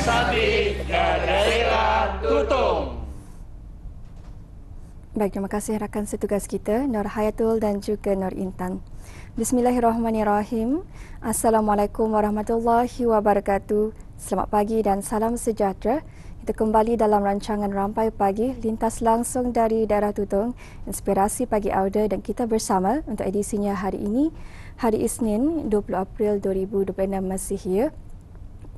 Sabit ke daerah Tutong. Baik, terima kasih rakan setugas kita, Nur Hayatul dan juga Nur Intan. Bismillahirrahmanirrahim. Assalamualaikum warahmatullahi wabarakatuh. Selamat pagi dan salam sejahtera. Kita kembali dalam rancangan Rampai Pagi, lintas langsung dari daerah Tutong, Inspirasi Pagi Auda, dan kita bersama untuk edisinya hari ini, hari Isnin 20 April 2026 Masihi.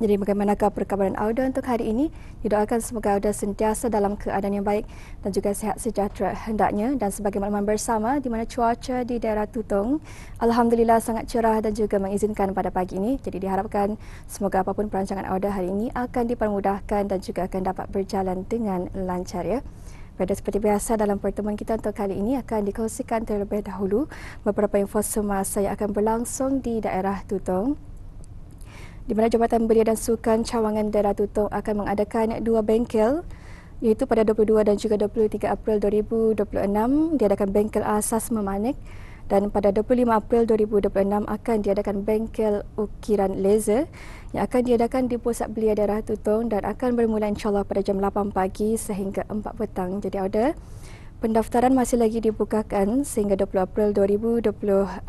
Jadi bagaimanakah perkabaran Auda untuk hari ini? Didoakan semoga Auda sentiasa dalam keadaan yang baik dan juga sihat sejahtera hendaknya. Dan sebagai makluman bersama, di mana cuaca di daerah Tutong alhamdulillah sangat cerah dan juga mengizinkan pada pagi ini. Jadi diharapkan semoga apapun perancangan Auda hari ini akan dipermudahkan dan juga akan dapat berjalan dengan lancar ya. Pada seperti biasa dalam pertemuan kita untuk kali ini akan dikongsikan terlebih dahulu beberapa info semasa yang akan berlangsung di daerah Tutong. Di mana Jabatan Belia dan Sukan Cawangan Daerah Tutong akan mengadakan dua bengkel, iaitu pada 22 dan juga 23 April 2026 diadakan bengkel asas memanik, dan pada 25 April 2026 akan diadakan bengkel ukiran laser yang akan diadakan di Pusat Belia Daerah Tutong dan akan bermula insyaAllah pada jam 8 pagi sehingga 4 petang. Jadi ada pendaftaran masih lagi dibukakan sehingga 20 April 2026.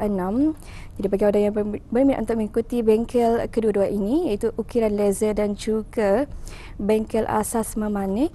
Jadi bagi anda yang berminat untuk mengikuti bengkel kedua-dua ini, iaitu ukiran laser dan juga bengkel asas memanik,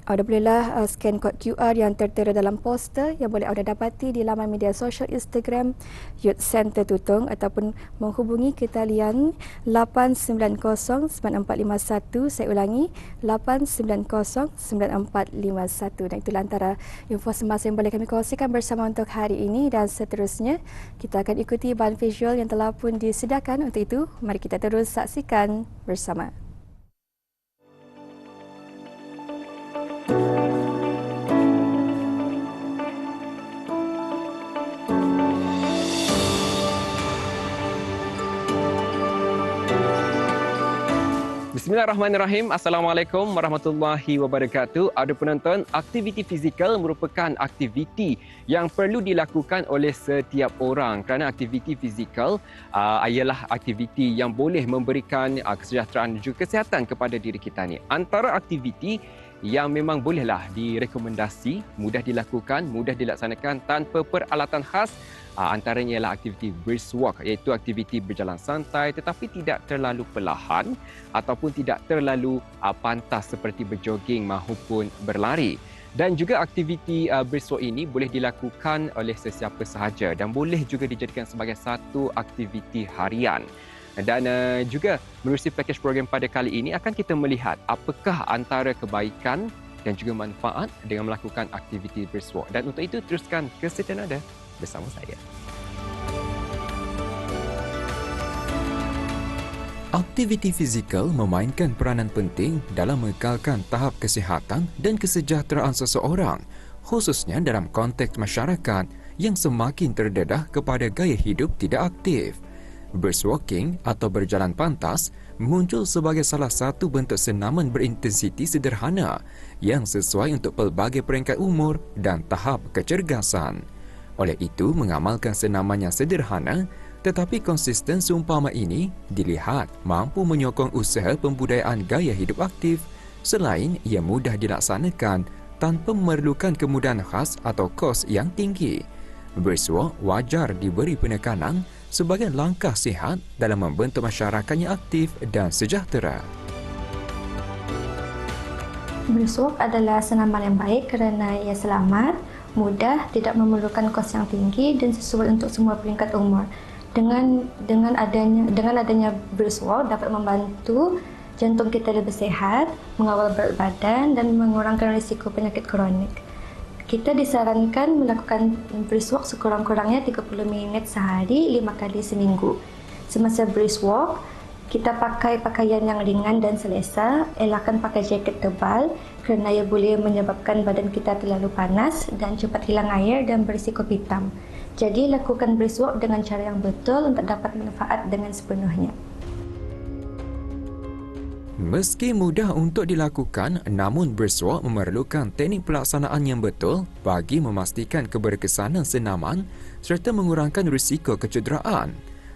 anda bolehlah scan kod QR yang tertera dalam poster yang boleh anda dapati di laman media sosial Instagram Youth Center Tutong ataupun menghubungi ke talian 8909451. Saya ulangi, 8909451. Dan itulah antara info semasa yang boleh kami kongsikan bersama untuk hari ini, dan seterusnya kita akan ikuti bahan visual yang telah pun disediakan. Untuk itu, mari kita terus saksikan bersama. Bismillahirrahmanirrahim. Assalamualaikum warahmatullahi wabarakatuh. Ada penonton, aktiviti fizikal merupakan aktiviti yang perlu dilakukan oleh setiap orang kerana aktiviti fizikal ialah aktiviti yang boleh memberikan kesejahteraan dan juga kesihatan kepada diri kita ni. Antara aktiviti yang memang bolehlah direkomendasi, mudah dilakukan, mudah dilaksanakan tanpa peralatan khas, antaranya ialah aktiviti brisk walk, iaitu aktiviti berjalan santai tetapi tidak terlalu perlahan ataupun tidak terlalu pantas seperti berjoging maupun berlari. Dan juga aktiviti brisk walk ini boleh dilakukan oleh sesiapa sahaja dan boleh juga dijadikan sebagai satu aktiviti harian. Dan juga menerusi pakej program pada kali ini akan kita melihat apakah antara kebaikan dan juga manfaat dengan melakukan aktiviti brisk walk. Dan untuk itu teruskan kesetiaan anda bersama saya. Aktiviti fizikal memainkan peranan penting dalam mengekalkan tahap kesihatan dan kesejahteraan seseorang, khususnya dalam konteks masyarakat yang semakin terdedah kepada gaya hidup tidak aktif. Brisk walking atau berjalan pantas muncul sebagai salah satu bentuk senaman berintensiti sederhana yang sesuai untuk pelbagai peringkat umur dan tahap kecergasan. Oleh itu, mengamalkan senaman yang sederhana tetapi konsisten seumpama ini dilihat mampu menyokong usaha pembudayaan gaya hidup aktif selain ia mudah dilaksanakan tanpa memerlukan kemudahan khas atau kos yang tinggi. Brisk walk wajar diberi penekanan sebagai langkah sihat dalam membentuk masyarakat yang aktif dan sejahtera. Brisk walk adalah senaman yang baik kerana ia selamat, mudah, tidak memerlukan kos yang tinggi dan sesuai untuk semua peringkat umur. Dengan adanya brisk walk dapat membantu jantung kita lebih sihat, mengawal berat badan dan mengurangkan risiko penyakit kronik. Kita disarankan melakukan brisk walk sekurang-kurangnya 30 minit sehari, 5 kali seminggu. Semasa brisk walk, kita pakai pakaian yang ringan dan selesa, elakkan pakai jaket tebal kerana ia boleh menyebabkan badan kita terlalu panas dan cepat hilang air dan berisiko hitam. Jadi, lakukan brisk walk dengan cara yang betul untuk dapat manfaat dengan sepenuhnya. Meski mudah untuk dilakukan, namun brisk walk memerlukan teknik pelaksanaan yang betul bagi memastikan keberkesanan senaman serta mengurangkan risiko kecederaan.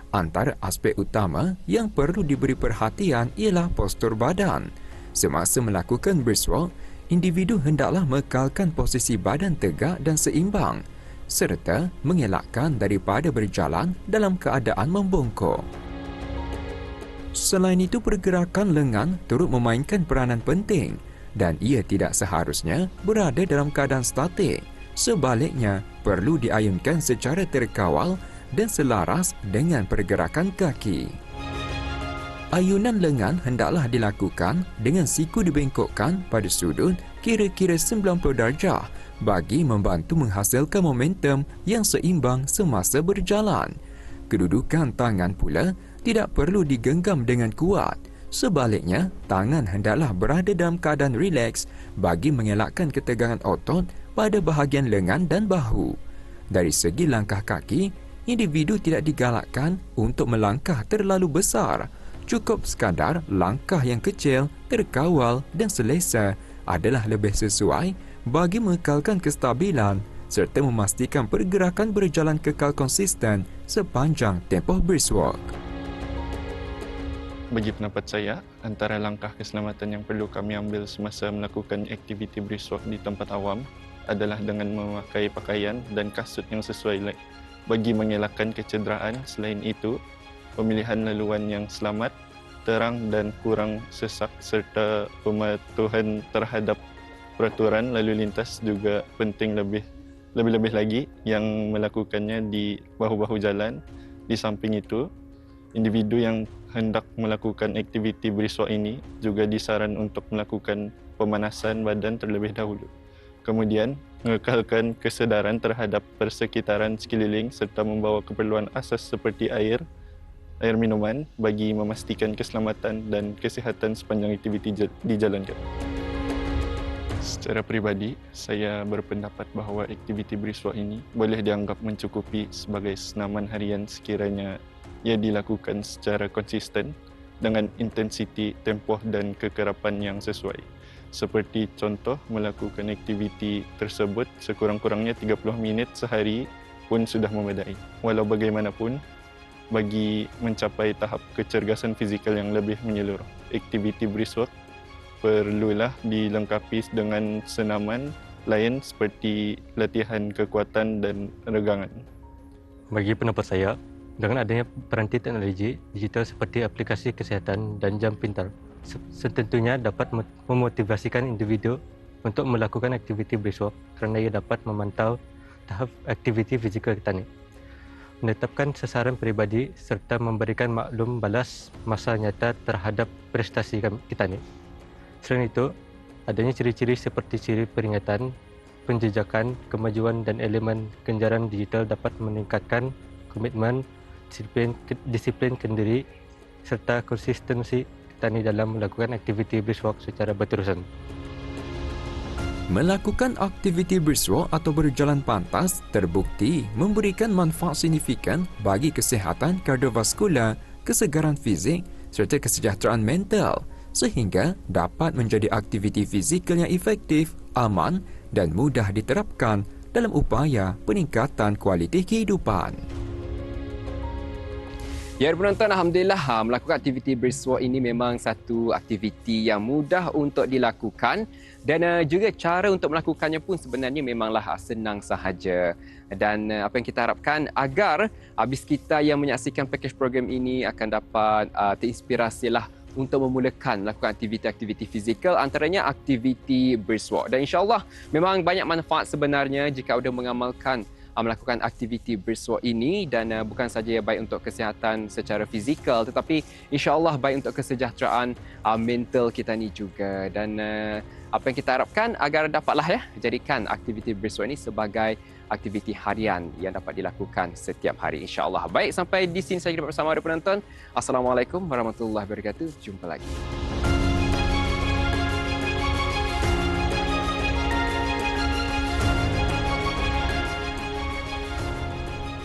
Antara aspek utama yang perlu diberi perhatian ialah postur badan. Semasa melakukan brisk walk, individu hendaklah mengekalkan posisi badan tegak dan seimbang serta mengelakkan daripada berjalan dalam keadaan membongkok. Selain itu, pergerakan lengan turut memainkan peranan penting dan ia tidak seharusnya berada dalam keadaan statik. Sebaliknya, perlu diayunkan secara terkawal dan selaras dengan pergerakan kaki. Ayunan lengan hendaklah dilakukan dengan siku dibengkokkan pada sudut kira-kira 90 darjah bagi membantu menghasilkan momentum yang seimbang semasa berjalan. Kedudukan tangan pula tidak perlu digenggam dengan kuat. Sebaliknya, tangan hendaklah berada dalam keadaan rileks bagi mengelakkan ketegangan otot pada bahagian lengan dan bahu. Dari segi langkah kaki, individu tidak digalakkan untuk melangkah terlalu besar. Cukup sekadar langkah yang kecil, terkawal dan selesa adalah lebih sesuai bagi mengekalkan kestabilan serta memastikan pergerakan berjalan kekal konsisten sepanjang tempoh brisk walk. Bagi pendapat saya, antara langkah keselamatan yang perlu kami ambil semasa melakukan aktiviti brisk walk di tempat awam adalah dengan memakai pakaian dan kasut yang sesuai bagi mengelakkan kecederaan. Selain itu, pemilihan laluan yang selamat, terang dan kurang sesak serta pematuhan terhadap peraturan lalu lintas juga penting lebih lagi yang melakukannya di bahu-bahu jalan. Di samping itu, individu yang hendak melakukan aktiviti brisk walk ini juga disaran untuk melakukan pemanasan badan terlebih dahulu. Kemudian, mengekalkan kesedaran terhadap persekitaran sekeliling serta membawa keperluan asas seperti air minuman bagi memastikan keselamatan dan kesihatan sepanjang aktiviti dijalankan. Secara peribadi, saya berpendapat bahawa aktiviti brisk walk ini boleh dianggap mencukupi sebagai senaman harian sekiranya ia dilakukan secara konsisten dengan intensiti, tempoh dan kekerapan yang sesuai. Seperti contoh, melakukan aktiviti tersebut sekurang-kurangnya 30 minit sehari pun sudah memadai. Walau bagaimanapun, bagi mencapai tahap kecergasan fizikal yang lebih menyeluruh, aktiviti brisk walk perlulah dilengkapi dengan senaman lain seperti latihan kekuatan dan regangan. Bagi pendapat saya, dengan adanya peranti teknologi digital seperti aplikasi kesihatan dan jam pintar, setentunya dapat memotivasikan individu untuk melakukan aktiviti brisk walk kerana ia dapat memantau tahap aktiviti fizikal kita ni, menetapkan sasaran peribadi serta memberikan maklum balas masa nyata terhadap prestasi kita ni. Selain itu, adanya ciri-ciri seperti ciri peringatan, penjejakan, kemajuan dan elemen ganjaran digital dapat meningkatkan komitmen, disiplin kendiri serta konsistensi kita ni dalam melakukan aktiviti brisk walk secara berterusan. Melakukan aktiviti brisk walk atau berjalan pantas terbukti memberikan manfaat signifikan bagi kesihatan kardiovaskular, kesegaran fizik serta kesejahteraan mental sehingga dapat menjadi aktiviti fizikal yang efektif, aman dan mudah diterapkan dalam upaya peningkatan kualiti kehidupan. Ya, penonton, alhamdulillah melakukan aktiviti brisk walk ini memang satu aktiviti yang mudah untuk dilakukan dan juga cara untuk melakukannya pun sebenarnya memanglah senang sahaja. Dan apa yang kita harapkan agar habis kita yang menyaksikan pakej program ini akan dapat terinspirasilah untuk memulakan melakukan aktiviti-aktiviti fizikal, antaranya aktiviti brisk walk. Dan insya-Allah memang banyak manfaat sebenarnya jika sudah mengamalkan melakukan aktiviti brisk walk ini dan bukan saja baik untuk kesihatan secara fizikal tetapi insya-Allah baik untuk kesejahteraan mental kita ni juga. Dan apa yang kita harapkan agar dapatlah jadikan aktiviti brisk walk ini sebagai aktiviti harian yang dapat dilakukan setiap hari insya-Allah. Baik, sampai di sini saya bersama ada penonton. Assalamualaikum warahmatullahi wabarakatuh. Jumpa lagi.